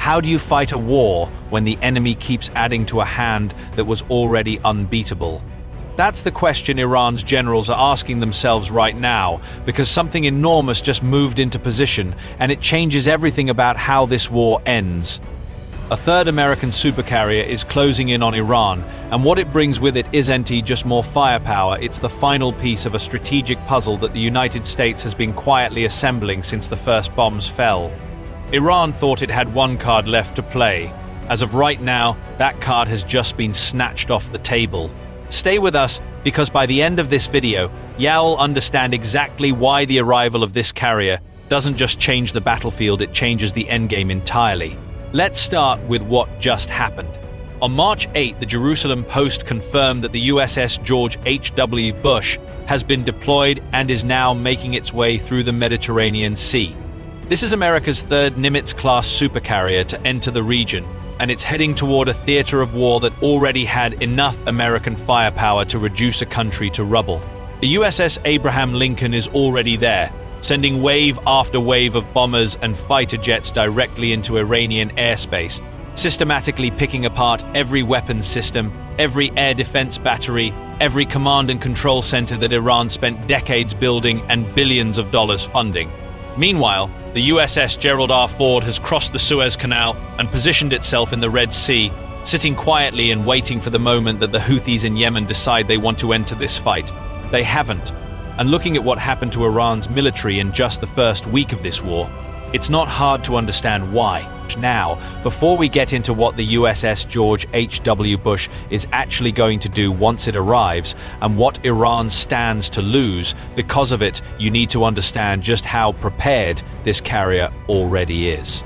How do you fight a war when the enemy keeps adding to a hand that was already unbeatable? That's the question Iran's generals are asking themselves right now, because something enormous just moved into position, and it changes everything about how this war ends. A third American supercarrier is closing in on Iran, and what it brings with it isn't just more firepower, it's the final piece of a strategic puzzle that the United States has been quietly assembling since the first bombs fell. Iran thought it had one card left to play. As of right now, that card has just been snatched off the table. Stay with us, because by the end of this video, you'll understand exactly why the arrival of this carrier doesn't just change the battlefield, it changes the endgame entirely. Let's start with what just happened. On March 8, the Jerusalem Post confirmed that the USS George H.W. Bush has been deployed and is now making its way through the Mediterranean Sea. This is America's third Nimitz-class supercarrier to enter the region, and it's heading toward a theater of war that already had enough American firepower to reduce a country to rubble. The USS Abraham Lincoln is already there, sending wave after wave of bombers and fighter jets directly into Iranian airspace, systematically picking apart every weapons system, every air defense battery, every command and control center that Iran spent decades building and billions of dollars funding. Meanwhile, the USS Gerald R. Ford has crossed the Suez Canal and positioned itself in the Red Sea, sitting quietly and waiting for the moment that the Houthis in Yemen decide they want to enter this fight. They haven't. And looking at what happened to Iran's military in just the first week of this war, it's not hard to understand why. Now, before we get into what the USS George H.W. Bush is actually going to do once it arrives, and what Iran stands to lose because of it, you need to understand just how prepared this carrier already is.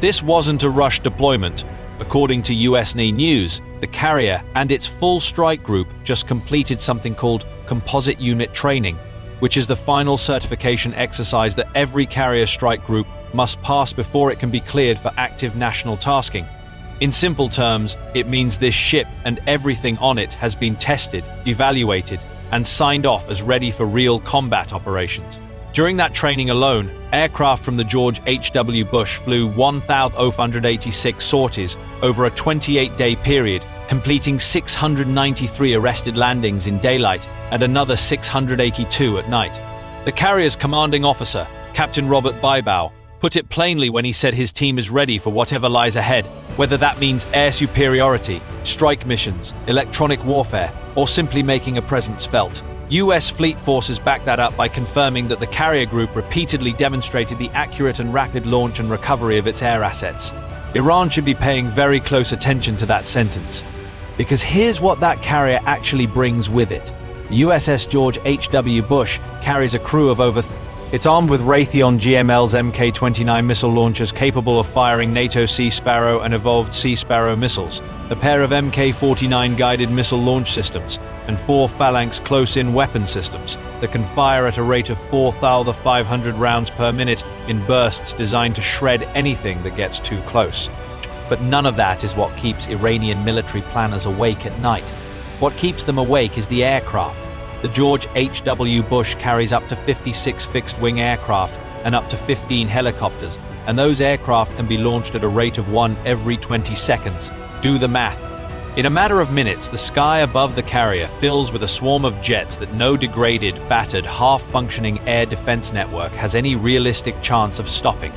This wasn't a rushed deployment. According to U.S. News, the carrier and its full strike group just completed something called composite unit training, which is the final certification exercise that every carrier strike group must pass before it can be cleared for active national tasking. In simple terms, it means this ship and everything on it has been tested, evaluated, and signed off as ready for real combat operations. During that training alone, aircraft from the George H.W. Bush flew 1,586 sorties over a 28-day period, completing 693 arrested landings in daylight and another 682 at night. The carrier's commanding officer, Captain Robert Bibow, put it plainly when he said his team is ready for whatever lies ahead, whether that means air superiority, strike missions, electronic warfare, or simply making a presence felt. U.S. fleet forces backed that up by confirming that the carrier group repeatedly demonstrated the accurate and rapid launch and recovery of its air assets. Iran should be paying very close attention to that sentence, because here's what that carrier actually brings with it. The USS George H.W. Bush carries a crew of over It's armed with Raytheon GML's Mk-29 missile launchers capable of firing NATO Sea Sparrow and evolved Sea Sparrow missiles, a pair of Mk-49 guided missile launch systems, and 4 Phalanx close-in weapon systems that can fire at a rate of 4,500 rounds per minute in bursts designed to shred anything that gets too close. But none of that is what keeps Iranian military planners awake at night. What keeps them awake is the aircraft. The George H.W. Bush carries up to 56 fixed-wing aircraft and up to 15 helicopters, and those aircraft can be launched at a rate of 1 every 20 seconds. Do the math. In a matter of minutes, the sky above the carrier fills with a swarm of jets that no degraded, battered, half-functioning air defense network has any realistic chance of stopping.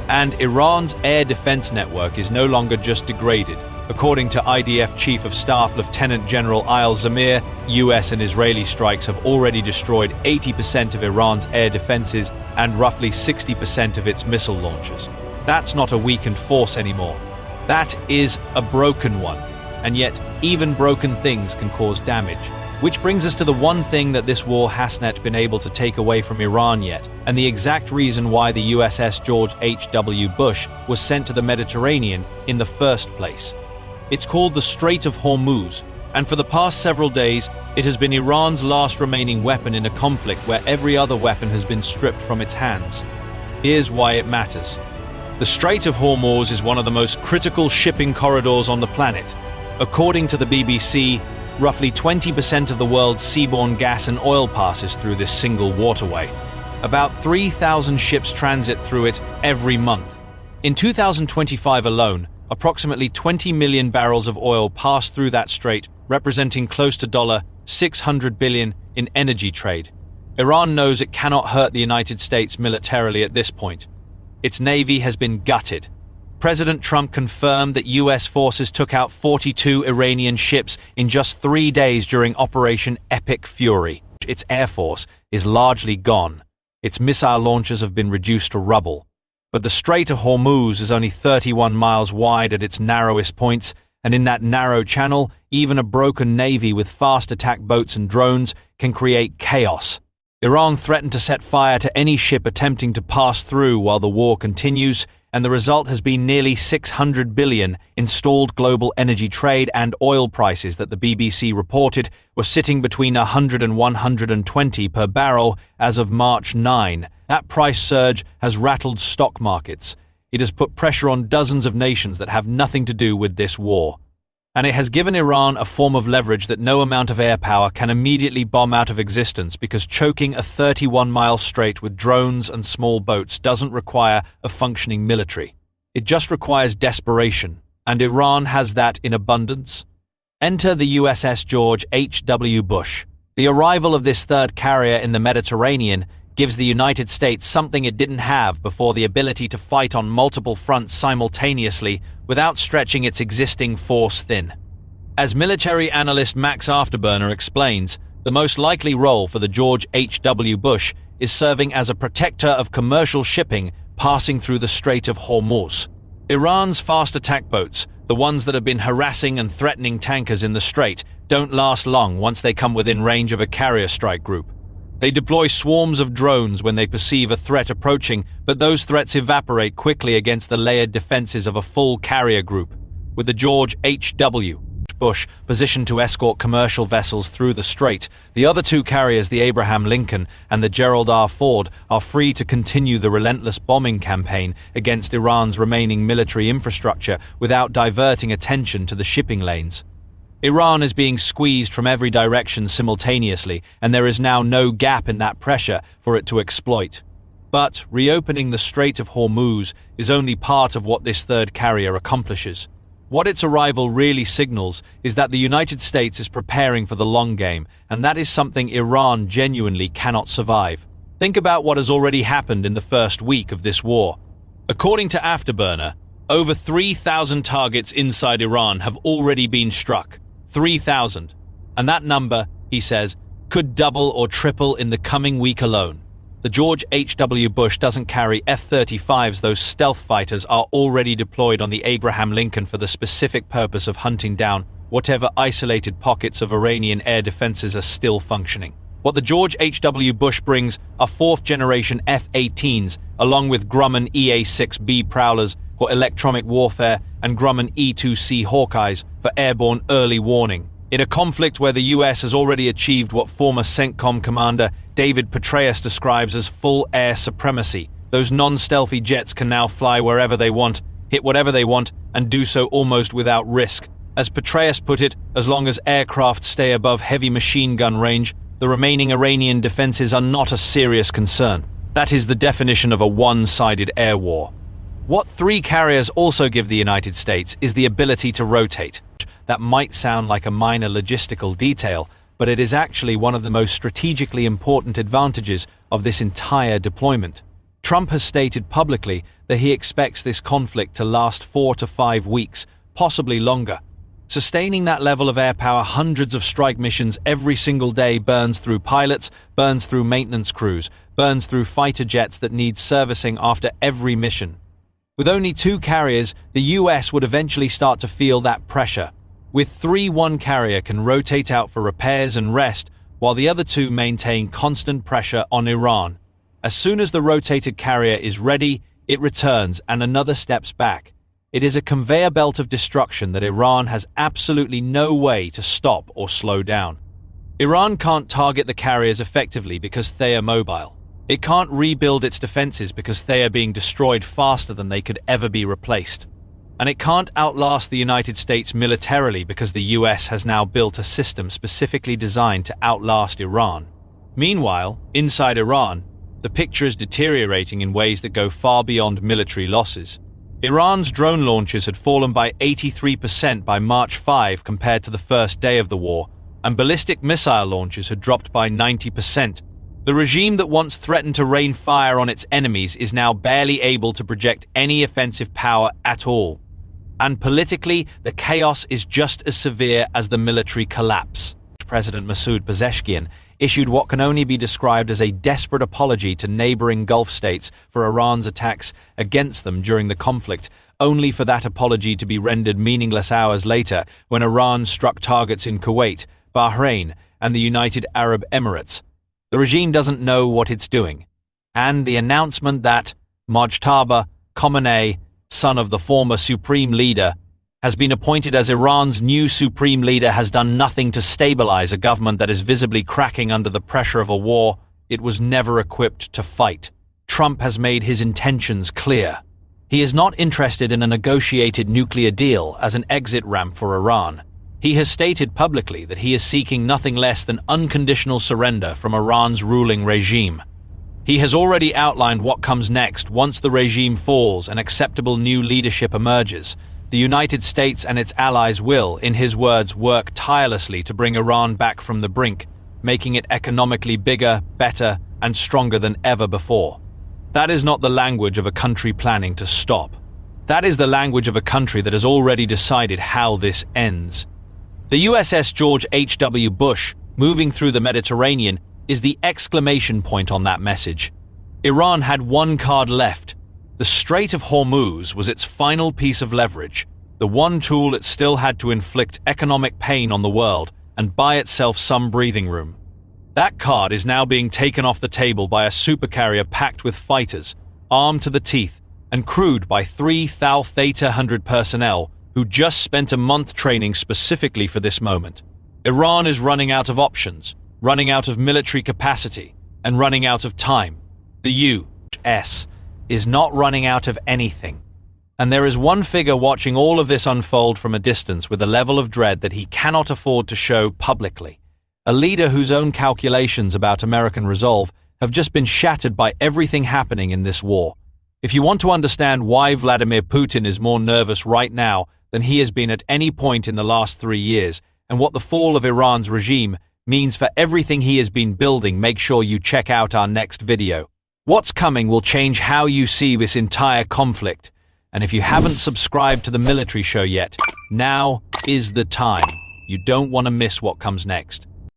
And Iran's air defense network is no longer just degraded. According to IDF Chief of Staff Lieutenant General Ayal Zamir, US and Israeli strikes have already destroyed 80% of Iran's air defenses and roughly 60% of its missile launchers. That's not a weakened force anymore. That is a broken one. And yet, even broken things can cause damage. Which brings us to the one thing that this war hasn't been able to take away from Iran yet, and the exact reason why the USS George H.W. Bush was sent to the Mediterranean in the first place. It's called the Strait of Hormuz, and for the past several days, it has been Iran's last remaining weapon in a conflict where every other weapon has been stripped from its hands. Here's why it matters. The Strait of Hormuz is one of the most critical shipping corridors on the planet. According to the BBC, roughly 20% of the world's seaborne gas and oil passes through this single waterway. About 3,000 ships transit through it every month. In 2025 alone, approximately 20 million barrels of oil passed through that strait, representing close to $600 billion in energy trade. Iran knows it cannot hurt the United States militarily at this point. Its navy has been gutted. President Trump confirmed that U.S. forces took out 42 Iranian ships in just 3 days during Operation Epic Fury. Its air force is largely gone. Its missile launchers have been reduced to rubble. But the Strait of Hormuz is only 31 miles wide at its narrowest points, and in that narrow channel, even a broken navy with fast attack boats and drones can create chaos. Iran threatened to set fire to any ship attempting to pass through while the war continues, and the result has been nearly $600 billion in stalled global energy trade, and oil prices that the BBC reported were sitting between $100 and $120 per barrel as of March 9. That price surge has rattled stock markets. It has put pressure on dozens of nations that have nothing to do with this war. And it has given Iran a form of leverage that no amount of air power can immediately bomb out of existence, because choking a 31-mile strait with drones and small boats doesn't require a functioning military. It just requires desperation, and Iran has that in abundance. Enter the USS George H.W. Bush. The arrival of this third carrier in the Mediterranean gives the United States something it didn't have before: the ability to fight on multiple fronts simultaneously without stretching its existing force thin. As military analyst Max Afterburner explains, the most likely role for the George H.W. Bush is serving as a protector of commercial shipping passing through the Strait of Hormuz. Iran's fast attack boats, the ones that have been harassing and threatening tankers in the strait, don't last long once they come within range of a carrier strike group. They deploy swarms of drones when they perceive a threat approaching, but those threats evaporate quickly against the layered defenses of a full carrier group. With the George H.W. Bush positioned to escort commercial vessels through the strait, the other two carriers, the Abraham Lincoln and the Gerald R. Ford, are free to continue the relentless bombing campaign against Iran's remaining military infrastructure without diverting attention to the shipping lanes. Iran is being squeezed from every direction simultaneously, and there is now no gap in that pressure for it to exploit. But reopening the Strait of Hormuz is only part of what this third carrier accomplishes. What its arrival really signals is that the United States is preparing for the long game, and that is something Iran genuinely cannot survive. Think about what has already happened in the first week of this war. According to Afterburner, over 3,000 targets inside Iran have already been struck. 3,000. And that number, he says, could double or triple in the coming week alone. The George H.W. Bush doesn't carry F-35s. Those stealth fighters are already deployed on the Abraham Lincoln for the specific purpose of hunting down whatever isolated pockets of Iranian air defenses are still functioning. What the George H.W. Bush brings are fourth-generation F-18s, along with Grumman EA-6B Prowlers for electronic warfare and Grumman E-2C Hawkeyes for airborne early warning. In a conflict where the U.S. has already achieved what former CENTCOM commander David Petraeus describes as full air supremacy, those non-stealthy jets can now fly wherever they want, hit whatever they want, and do so almost without risk. As Petraeus put it, as long as aircraft stay above heavy machine gun range, the remaining Iranian defenses are not a serious concern. That is the definition of a one-sided air war. What three carriers also give the United States is the ability to rotate. That might sound like a minor logistical detail, but it is actually one of the most strategically important advantages of this entire deployment. Trump has stated publicly that he expects this conflict to last 4 to 5 weeks, possibly longer. Sustaining that level of air power hundreds of strike missions every single day burns through pilots, burns through maintenance crews, burns through fighter jets that need servicing after every mission. With only 2 carriers, the US would eventually start to feel that pressure. With 3, one carrier can rotate out for repairs and rest, while the other 2 maintain constant pressure on Iran. As soon as the rotated carrier is ready, it returns and another steps back. It is a conveyor belt of destruction that Iran has absolutely no way to stop or slow down. Iran can't target the carriers effectively because they are mobile. It can't rebuild its defenses because they are being destroyed faster than they could ever be replaced. And it can't outlast the United States militarily because the US has now built a system specifically designed to outlast Iran. Meanwhile, inside Iran, the picture is deteriorating in ways that go far beyond military losses. Iran's drone launches had fallen by 83% by March 5 compared to the first day of the war, and ballistic missile launches had dropped by 90%. The regime that once threatened to rain fire on its enemies is now barely able to project any offensive power at all. And politically, the chaos is just as severe as the military collapse. President Masoud Pezeshkian issued what can only be described as a desperate apology to neighboring Gulf states for Iran's attacks against them during the conflict, only for that apology to be rendered meaningless hours later when Iran struck targets in Kuwait, Bahrain, and the United Arab Emirates. The regime doesn't know what it's doing. And the announcement that Mojtaba Khamenei, son of the former supreme leader, has been appointed as Iran's new supreme leader has done nothing to stabilize a government that is visibly cracking under the pressure of a war it was never equipped to fight. Trump has made his intentions clear. He is not interested in a negotiated nuclear deal as an exit ramp for Iran. He has stated publicly that he is seeking nothing less than unconditional surrender from Iran's ruling regime. He has already outlined what comes next once the regime falls and acceptable new leadership emerges. The United States and its allies will, in his words, work tirelessly to bring Iran back from the brink, making it economically bigger, better, and stronger than ever before. That is not the language of a country planning to stop. That is the language of a country that has already decided how this ends. The USS George H.W. Bush, moving through the Mediterranean, is the exclamation point on that message. Iran had one card left. The Strait of Hormuz was its final piece of leverage, the one tool it still had to inflict economic pain on the world and buy itself some breathing room. That card is now being taken off the table by a supercarrier packed with fighters, armed to the teeth, and crewed by 3 Thal Theta 100 personnel who just spent a month training specifically for this moment. Iran is running out of options, running out of military capacity, and running out of time. The U.S. is not running out of anything. And there is one figure watching all of this unfold from a distance with a level of dread that he cannot afford to show publicly. A leader whose own calculations about American resolve have just been shattered by everything happening in this war. If you want to understand why Vladimir Putin is more nervous right now than he has been at any point in the last 3 years, and what the fall of Iran's regime means for everything he has been building, make sure you check out our next video. What's coming will change how you see this entire conflict. And if you haven't subscribed to the military show yet, now is the time. You don't want to miss what comes next.